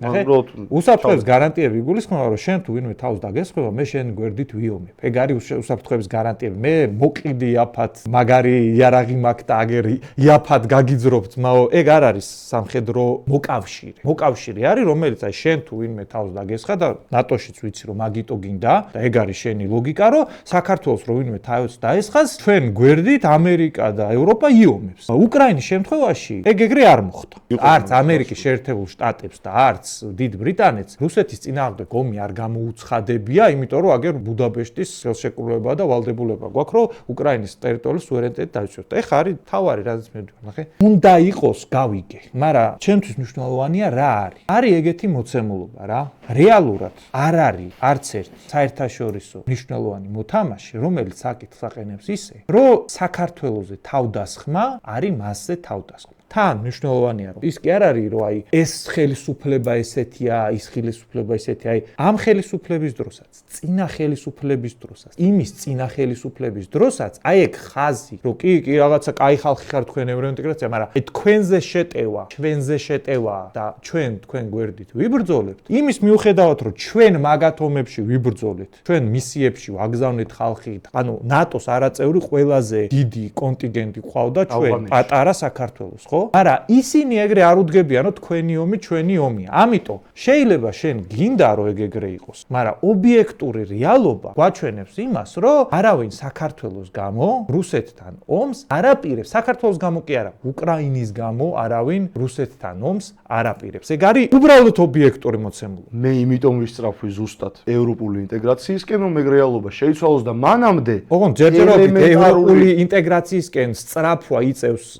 უსაფრთხოების გარანტიები იგულისხმება, რომ შენ თუ ვინმე თავს დაგესხება, მე შენ გვერდით ვიომებ. ეგ არის უსაფრთხოების გარანტიები. მე მოყიდი იაფად, მაგარი იარაღი მაქვს და აგერ იაფად გაგიძრობთ, მაო, ეგ არ არის სამხედრო მოკავშირე. მოკავშირე არის, რომელიც აი შენ თუ ვინმე თავს დაგესხა და ნატოშიც ვიცი, რომ მაგიტო გინდა და ეგ არის შენი ლოგიკა, რომ საქართველოს რო ვინმე თავს დაესხას, ჩვენ გვერდით ამერიკა და ევროპა იომებს. უკრაინის შემთხვევაში ეგ ეგრე არ მოხდა. არც ამერიკის შეერთებულ შტატებს და არც დიდ ბრიტანეთს რუსეთის წინააღმდეგ ომი არ გამოუცხადებია, იმიტომ რომ აგერ ბუდაპეშტის ხელშეკრულება და ვალდებულება გვაქვს, რომ უკრაინის ტერიტორიის სუვერენიტეტი დაიცვათ. ეხა არის თავარი, რაზეც მივდივარ, ნახე. უნდა იყოს გავიგე, მაგრამ ჩემთვის მნიშვნელოვანია რა არის. არის ეგეთი მოცემულობა რა. რეალურად არ არის არც ერთი საერთაშორისო მნიშვნელოვანი მოთამაშე, რომელიც საკითხს აყენებს ისე, რომ საქართველოზე თავდასხმა არის მასზე თავდასხმა. თან მნიშვნელოვანია, რომ ის კი არ არის, რომ აი ეს ხელისუფლება ესეთია, ის ხელისუფლება ესეთია, აი ამ ხელისუფლების დროსაც, წინა ხელისუფლების დროსაც, იმის წინა ხელისუფლების დროსაც, აი ეგ ხაზი, რომ კი რაღაცა კაი ხალხი ხარ თქვენ ევროინტეგრაცია, მაგრამ აი თქვენზე შეტევა, ჩვენზე შეტევა და თქვენ გვერდით ვიბრძოლებთ. იმის მიუხედავად, რომ ჩვენ მაგათ ომებში ვიბრძოლეთ, ჩვენ მისიებში ვაგზავნეთ ხალხი, ანუ ნატოს არაწევრი ყველაზე დიდი კონტინგენტი ყავდა ჩვენ პატარა საქართველოს, ხო? არა, ისინი ეგრე არ უდგებიან, რომ თქვენი ომი, ჩვენი ომია. ამიტომ შეიძლება შენ გინდა რომ ეგრე იყოს, მაგრამ ობიექტური რეალობა გვაჩვენებს იმას, რომ არავინ საქართველოს გამო რუსეთთან ომს არ აპირებს. საქართველოს გამო კი არა, უკრაინის გამო არავინ რუსეთთან ომს არ აპირებს. ეგ არის უბრალოდ ობიექტური მოცემულობა. მე იმიტომ ვისწრაფვი ზუსტად ევროპული ინტეგრაციისკენ, რომ ეგ რეალობა შეიცვალოს და მანამდე ოღონდ ჯერჯერობით ევროპული ინტეგრაციისკენ სწრაფვა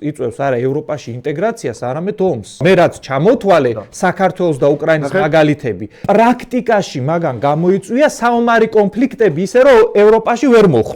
იწევს არა ევროპაში ინტეგრაციას, არამედ ომს. მე რაც ჩამოთვალე საქართველოს და უკრაინის მაგალითები, პრაქტიკაში მაგან გამოიწვია საომარი კონფლიქტები, ისე რომ ევროპაში ვერ მოხდა.